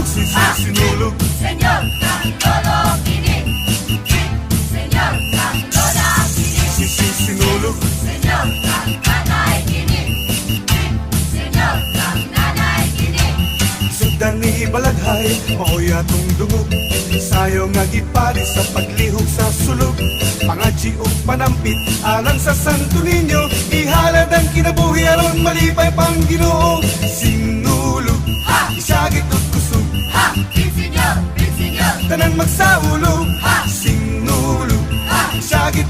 Sinulog Senyor ng lolo kini, senyor ng lola kini, Sinulog senyor ng nanay kini, senyor ng nanay kini. Sugdan ni Balaghay, maoy atong dungog. Sayo nga gipari sa paglihok sa sulog. Pangadji o panampit, alang sa Santo Niño. Ihalad ang kinabuhi aron malipay pang Ginoo. Sinulog, isagit o kusog. Pinsinyo, Tanan magsaulog, ha! sinulog, isagit